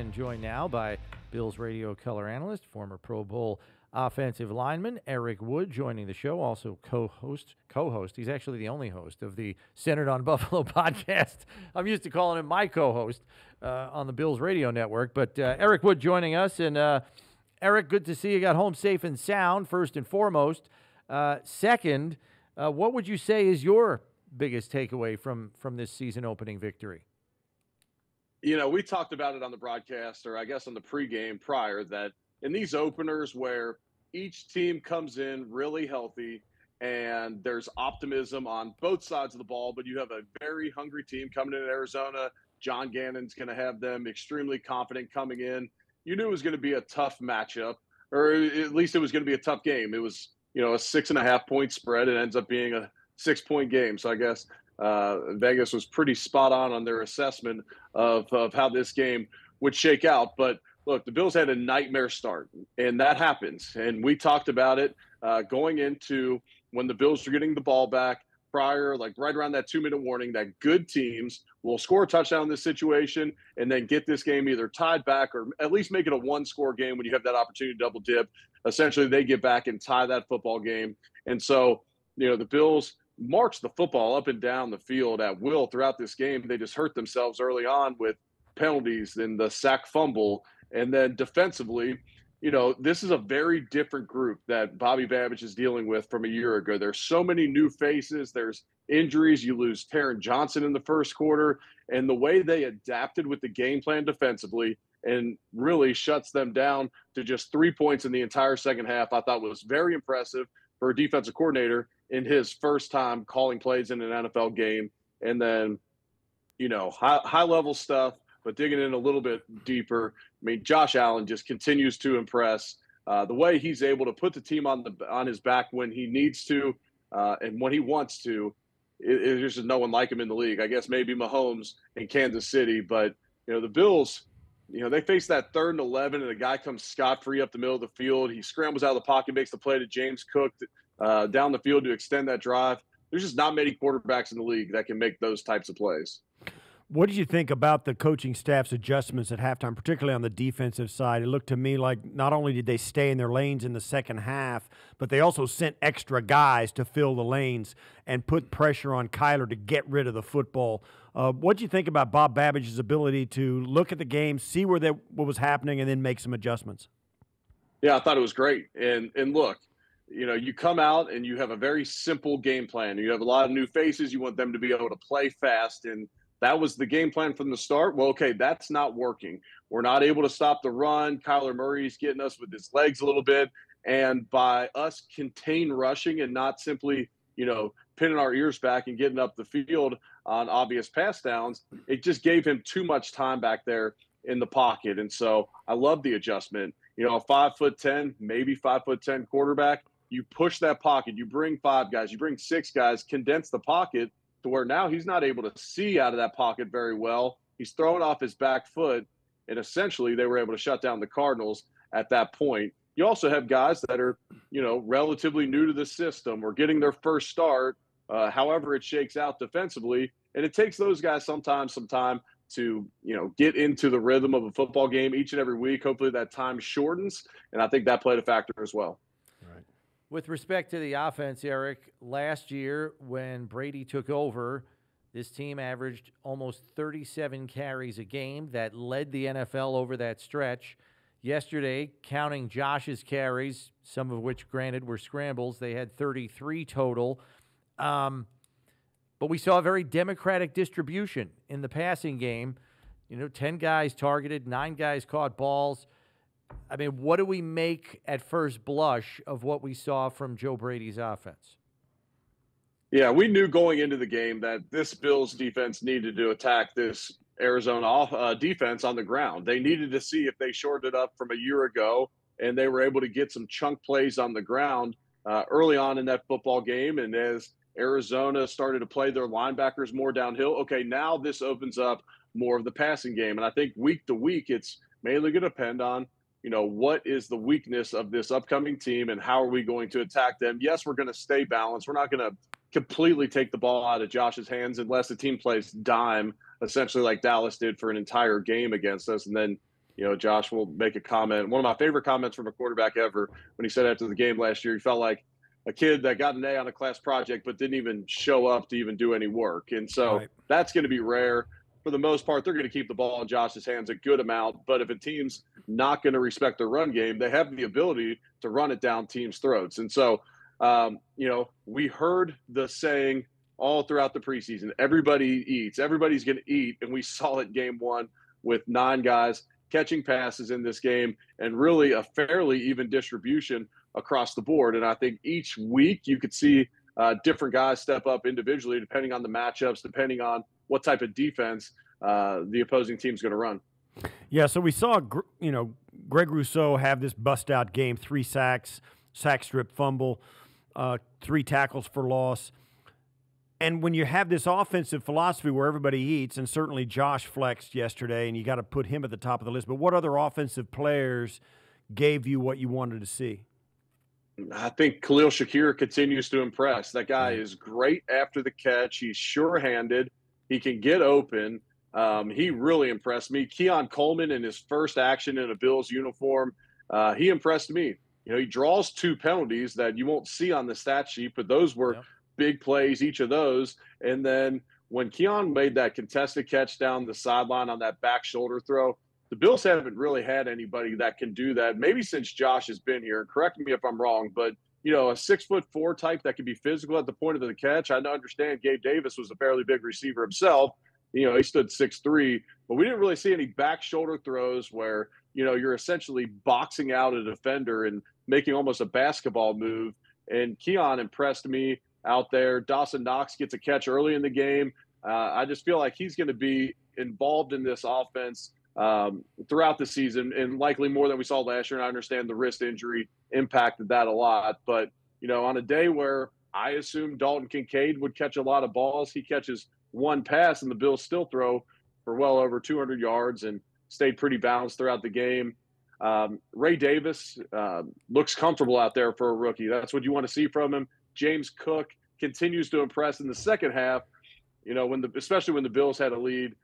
And joined now by Bills radio color analyst, former Pro Bowl offensive lineman Eric Wood, joining the show, also co-host. He's actually the only host of the Centered on Buffalo podcast. I'm used to calling him my co-host on the Bills radio network. But Eric Wood joining us. And Eric, good to see you got home safe and sound, first and foremost. Second, what would you say is your biggest takeaway from this season opening victory? You know, we talked about it on the broadcast, or I guess on the pregame prior, that in these openers where each team comes in really healthy and there's optimism on both sides of the ball, but you have a very hungry team coming in Arizona. John Gannon's going to have them extremely confident coming in. You knew it was going to be a tough matchup, or at least it was going to be a tough game. It was, a 6.5 point spread. It ends up being a 6-point game. So I guess Vegas was pretty spot on their assessment of how this game would shake out. But look, the Bills had a nightmare start, and that happens. And we talked about it going into when the Bills were getting the ball back prior, like right around that 2-minute warning, that good teams will score a touchdown in this situation and then get this game either tied back or at least make it a one-score game when you have that opportunity to double dip. Essentially, they get back and tie that football game. And so, the Bills march the football up and down the field at will throughout this game. They just hurt themselves early on with penalties and the sack fumble. And then defensively, this is a very different group that Bobby Babbage is dealing with from a year ago. There's so many new faces. There's injuries. You lose Taron Johnson in the first quarter. And the way they adapted with the game plan defensively and really shuts them down to just 3 points in the entire second half, I thought was very impressive for a defensive coordinator in his first time calling plays in an NFL game. And then, high level stuff, but digging in a little bit deeper. I mean, Josh Allen just continues to impress. The way he's able to put the team on his back when he needs to and when he wants to. There's just no one like him in the league. I guess maybe Mahomes in Kansas City, but the Bills, they face that 3rd and 11, and the guy comes scot-free up the middle of the field. He scrambles out of the pocket, makes the play to James Cook down the field to extend that drive. There's just not many quarterbacks in the league that can make those types of plays. What did you think about the coaching staff's adjustments at halftime, particularly on the defensive side? It looked to me like not only did they stay in their lanes in the second half, but they also sent extra guys to fill the lanes and put pressure on Kyler to get rid of the football. What did you think about Bob Babbage's ability to look at the game, see what was happening, and then make some adjustments? Yeah, I thought it was great. And look, you come out and you have a very simple game plan. You have a lot of new faces. You want them to be able to play fast, and that was the game plan from the start. Well, okay, that's not working. We're not able to stop the run. Kyler Murray's getting us with his legs a little bit. And by us contain rushing and not simply, pinning our ears back and getting up the field on obvious pass downs, it just gave him too much time back there in the pocket. And so I love the adjustment. A 5'10", maybe 5'10" quarterback, you push that pocket, you bring 5 guys, you bring 6 guys, condense the pocket to where now he's not able to see out of that pocket very well. He's throwing off his back foot, and essentially they were able to shut down the Cardinals at that point. You also have guys that are, relatively new to the system or getting their first start, however it shakes out defensively. And it takes those guys some time to, get into the rhythm of a football game each and every week. Hopefully that time shortens, and I think that played a factor as well. Right. With respect to the offense, Eric, last year when Brady took over, this team averaged almost 37 carries a game. That led the NFL over that stretch. Yesterday, counting Josh's carries, some of which, granted, were scrambles, they had 33 total. But we saw a very democratic distribution in the passing game. 10 guys targeted, 9 guys caught balls. I mean, what do we make at first blush of what we saw from Joe Brady's offense? Yeah, we knew going into the game that this Bills defense needed to attack this Arizona defense on the ground. They needed to see if they shortened it up from a year ago, and they were able to get some chunk plays on the ground early on in that football game. And as Arizona started to play their linebackers more downhill, okay, now this opens up more of the passing game. And I think week to week, it's mainly going to depend on, what is the weakness of this upcoming team and how are we going to attack them? Yes, we're going to stay balanced. We're not going to completely take the ball out of Josh's hands unless the team plays dime, essentially like Dallas did for an entire game against us, and then Josh will make a comment. One of my favorite comments from a quarterback ever when he said after the game last year, he felt like a kid that got an A on a class project but didn't even show up to even do any work. And so that's going to be rare. For the most part, they're going to keep the ball in Josh's hands a good amount. But if a team's not going to respect their run game, they have the ability to run it down teams' throats. And so, we heard the saying all throughout the preseason, everybody eats, everybody's going to eat. And we saw it game one with 9 guys catching passes in this game and really a fairly even distribution across the board. And I think each week you could see different guys step up individually, depending on the matchups, depending on what type of defense the opposing team's going to run. Yeah, so we saw, Greg Rousseau have this bust-out game, 3 sacks, sack strip fumble, 3 tackles for loss. And when you have this offensive philosophy where everybody eats, and certainly Josh flexed yesterday, and you got to put him at the top of the list, but what other offensive players gave you what you wanted to see? I think Khalil Shakir continues to impress. That guy is great after the catch. He's sure-handed. He can get open. He really impressed me. Keon Coleman in his first action in a Bills uniform, he impressed me. He draws 2 penalties that you won't see on the stat sheet, but those were big plays, each of those. And then when Keon made that contested catch down the sideline on that back shoulder throw, the Bills haven't really had anybody that can do that, maybe since Josh has been here. Correct me if I'm wrong, but, a 6'4" type that can be physical at the point of the catch. I understand Gabe Davis was a fairly big receiver himself. He stood 6'3", but we didn't really see any back shoulder throws where, you're essentially boxing out a defender and making almost a basketball move. And Keon impressed me out there. Dawson Knox gets a catch early in the game. I just feel like he's going to be involved in this offense throughout the season, and likely more than we saw last year. And I understand the wrist injury impacted that a lot. But, on a day where I assumed Dalton Kincaid would catch a lot of balls, he catches 1 pass, and the Bills still throw for well over 200 yards and stayed pretty balanced throughout the game. Ray Davis looks comfortable out there for a rookie. That's what you want to see from him. James Cook continues to impress in the second half. Especially when the Bills had a lead,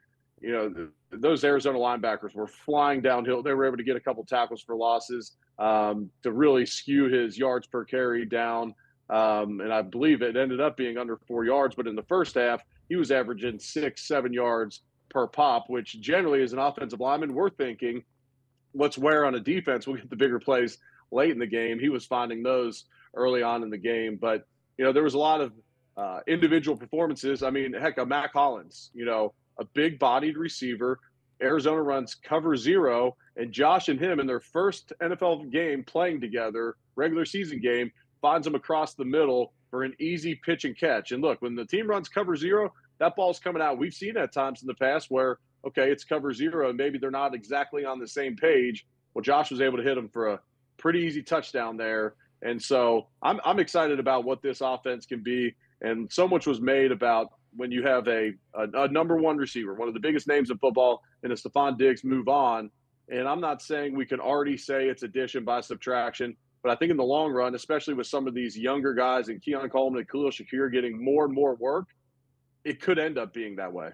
those Arizona linebackers were flying downhill. They were able to get a couple tackles for losses to really skew his yards per carry down. And I believe it ended up being under 4 yards. But in the first half, he was averaging 6-7 yards per pop, which generally as an offensive lineman, we're thinking, let's wear on a defense. We'll get the bigger plays late in the game. He was finding those early on in the game. But, there was a lot of individual performances. I mean, heck, Mac Hollins, a big-bodied receiver. Arizona runs cover 0, and Josh and him in their first NFL game playing together, regular season game, finds him across the middle for an easy pitch and catch. And look, when the team runs cover 0, that ball's coming out. We've seen at times in the past where, okay, it's cover 0, and maybe they're not exactly on the same page. Well, Josh was able to hit him for a pretty easy touchdown there. And so I'm excited about what this offense can be. And so much was made about when you have a number 1 receiver, one of the biggest names in football, and a Stephon Diggs move on. And I'm not saying we can already say it's addition by subtraction, but I think in the long run, especially with some of these younger guys and Keon Coleman and Khalil Shakir getting more and more work, it could end up being that way.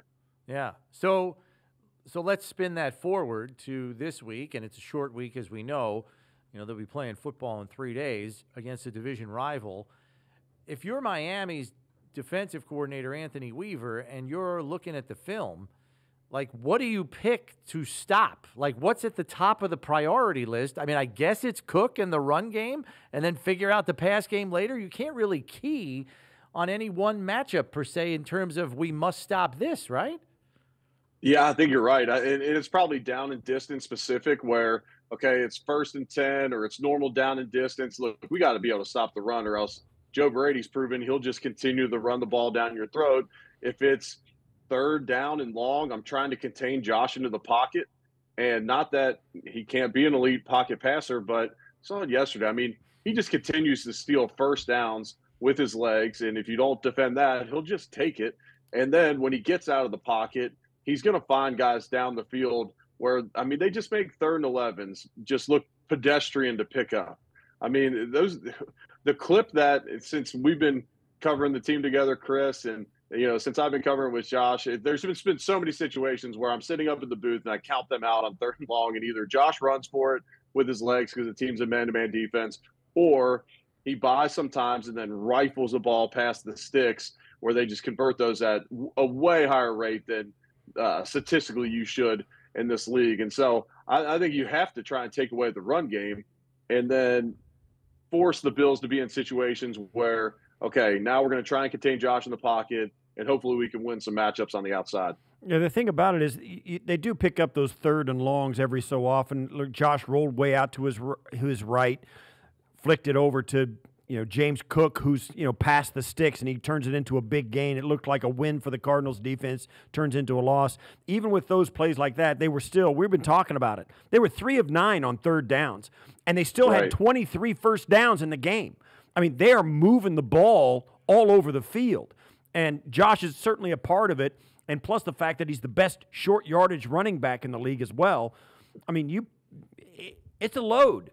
Yeah. So let's spin that forward to this week, and it's a short week, as we know. They'll be playing football in 3 days against a division rival. If you're Miami's defensive coordinator, Anthony Weaver, and you're looking at the film, what do you pick to stop? What's at the top of the priority list? I mean, I guess it's Cook and the run game, and then figure out the pass game later. You can't really key on any one matchup, per se, in terms of we must stop this, right? Yeah, I think you're right. And it's probably down and distance specific where, okay, it's 1st and 10 or it's normal down and distance. Look, we got to be able to stop the run, or else Joe Brady's proven he'll just continue to run the ball down your throat. If it's 3rd down and long, I'm trying to contain Josh into the pocket. And not that he can't be an elite pocket passer, but saw it yesterday. I mean, he just continues to steal first downs with his legs. And if you don't defend that, he'll just take it. And then when he gets out of the pocket, he's going to find guys down the field where, I mean, they just make 3rd and 11s just look pedestrian to pick up. I mean, the clip that, since we've been covering the team together, Chris, and since I've been covering with Josh, there's been so many situations where I'm sitting up in the booth and I count them out on 3rd and long, and either Josh runs for it with his legs because the team's a man-to-man defense, or he buys sometimes and then rifles the ball past the sticks, where they just convert those at a way higher rate than statistically you should in this league. And so I think you have to try and take away the run game and then force the Bills to be in situations where, okay, now we're going to try and contain Josh in the pocket, and hopefully we can win some matchups on the outside. Yeah, the thing about it is they do pick up those 3rd and longs every so often. Look, Josh rolled way out to his right, flicked it over to James Cook, who's past the sticks, and he turns it into a big gain. It looked like a win for the Cardinals defense, turns into a loss. Even with those plays like that, we've been talking about it. They were 3 of 9 on 3rd downs, and they still had 23 first downs in the game. I mean, they are moving the ball all over the field, and Josh is certainly a part of it. And plus the fact that he's the best short yardage running back in the league as well. I mean, it's a load.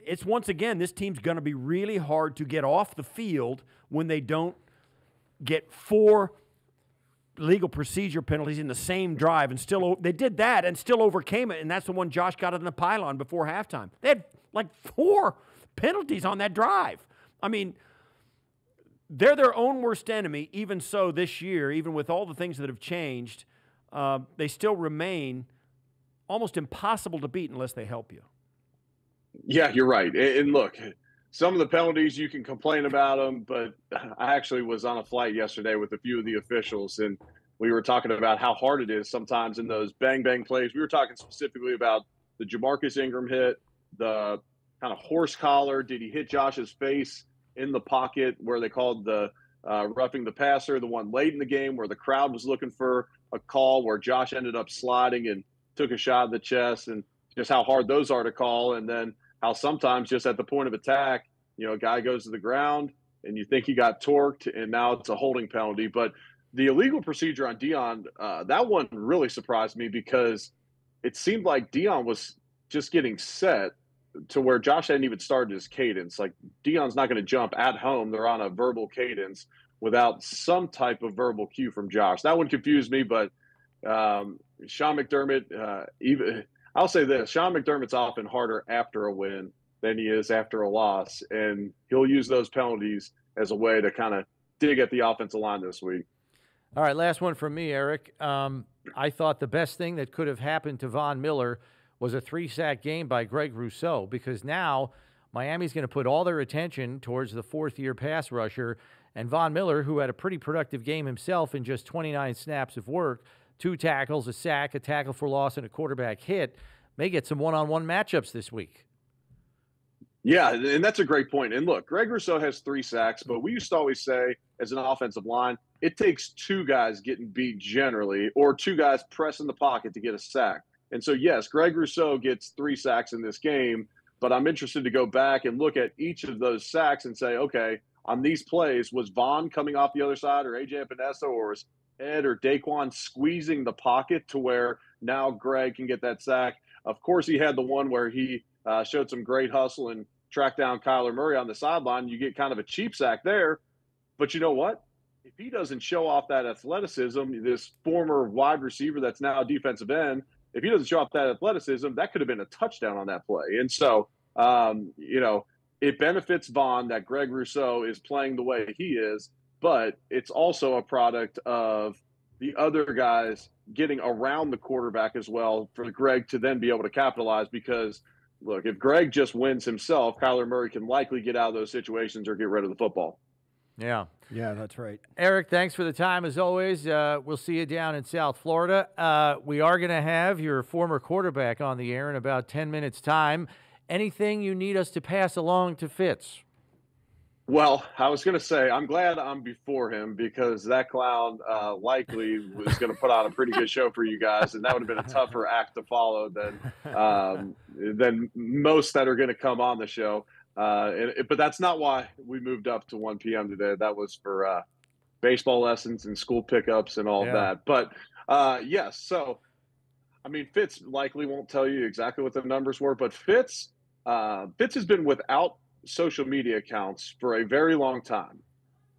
It's once again, this team's going to be really hard to get off the field when they don't get 4 legal procedure penalties in the same drive, and they did that and still overcame it, and that's the one Josh got in the pylon before halftime. They had like 4 penalties on that drive. I mean, they're their own worst enemy. Even so, this year, even with all the things that have changed, they still remain almost impossible to beat unless they help you. Yeah, you're right. And look, some of the penalties, you can complain about them, but I actually was on a flight yesterday with a few of the officials, and we were talking about how hard it is sometimes in those bang-bang plays. We were talking specifically about the Jamarcus Ingram hit, the kind of horse collar. Did he hit Josh's face in the pocket where they called the roughing the passer, the one late in the game where the crowd was looking for a call where Josh ended up sliding and took a shot at the chest, and just how hard those are to call. And then how sometimes just at the point of attack, a guy goes to the ground and you think he got torqued and now it's a holding penalty. But the illegal procedure on Dion, that one really surprised me because it seemed like Dion was just getting set to where Josh hadn't even started his cadence. Like, Dion's not going to jump at home. They're on a verbal cadence without some type of verbal cue from Josh. That one confused me, but Sean McDermott, I'll say this, Sean McDermott's often harder after a win than he is after a loss, and he'll use those penalties as a way to kind of dig at the offensive line this week. All right, last one from me, Eric. I thought the best thing that could have happened to Von Miller was a 3-sack game by Greg Rousseau, because now Miami's going to put all their attention towards the 4th-year pass rusher, and Von Miller, who had a pretty productive game himself in just 29 snaps of work, 2 tackles, a sack, a tackle for loss, and a quarterback hit, may get some one-on-one matchups this week. Yeah, and that's a great point. And look, Greg Rousseau has 3 sacks, but we used to always say as an offensive line, it takes 2 guys getting beat generally, or 2 guys pressing the pocket to get a sack. And so, yes, Greg Rousseau gets 3 sacks in this game, but I'm interested to go back and look at each of those sacks and say, okay, on these plays, was Vaughn coming off the other side, or A.J. Epinesa, or was Ed or Daquan squeezing the pocket to where now Greg can get that sack? Of course, he had the one where he showed some great hustle and tracked down Kyler Murray on the sideline. You get kind of a cheap sack there. But you know what? If he doesn't show off that athleticism, this former wide receiver that's now a defensive end, if he doesn't show off that athleticism, that could have been a touchdown on that play. And so, it benefits Vaughn that Greg Rousseau is playing the way he is, but it's also a product of the other guys getting around the quarterback as well for Greg to then be able to capitalize. Because, look, if Greg just wins himself, Kyler Murray can likely get out of those situations or get rid of the football. Yeah. Yeah, that's right. Eric, thanks for the time as always. We'll see you down in South Florida. We are going to have your former quarterback on the air in about 10 minutes' time. Anything you need us to pass along to Fitz? Well, I was going to say, I'm glad I'm before him, because that clown likely was going to put on a pretty good show for you guys, and that would have been a tougher act to follow than most that are going to come on the show. But that's not why we moved up to 1 p.m. today. That was for baseball lessons and school pickups and all that. But, yes, so, I mean, Fitz likely won't tell you exactly what the numbers were, but Fitz has been without social media accounts for a very long time.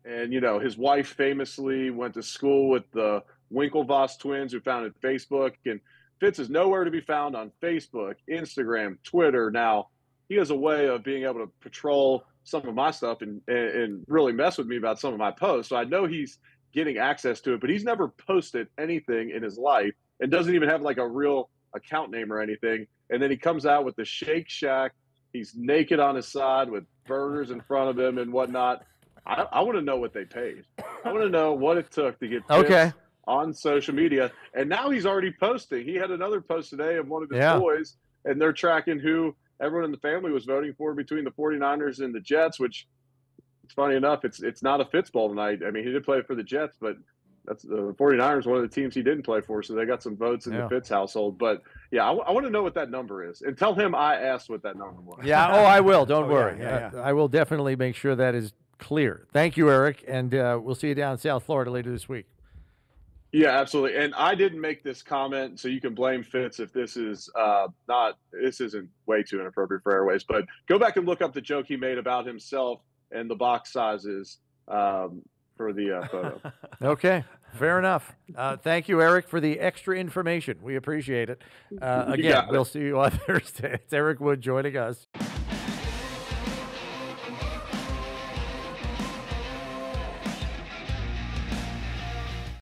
And, you know, his wife famously went to school with the Winklevoss twins who founded Facebook. And Fitz is nowhere to be found on Facebook, Instagram, Twitter. Now, he has a way of being able to patrol some of my stuff and really mess with me about some of my posts. So I know he's getting access to it, but he's never posted anything in his life and doesn't even have like a real account name or anything. And then he comes out with the Shake Shack. He's naked on his side with burgers in front of him and whatnot. I want to know what they paid. I want to know what it took to get Fitz on social media. And now he's already posting. He had another post today of one of his boys, and they're tracking who everyone in the family was voting for between the 49ers and the Jets, which it's funny enough, it's not a Fitz ball tonight. I mean, he did play for the Jets, but that's the 49ers, one of the teams he didn't play for, so they got some votes in the Fitz household. But, yeah, I want to know what that number is. And tell him I asked what that number was. Yeah, I will. Don't worry. I will definitely make sure that is clear. Thank you, Eric, and we'll see you down in South Florida later this week. Yeah, absolutely. And I didn't make this comment, so you can blame Fitz if this is this isn't way too inappropriate for Airways. But go back and look up the joke he made about himself and the box sizes for the photo. Okay, fair enough. Thank you, Eric, for the extra information. We appreciate it. Again, we'll see you on Thursday. It's Eric Wood joining us.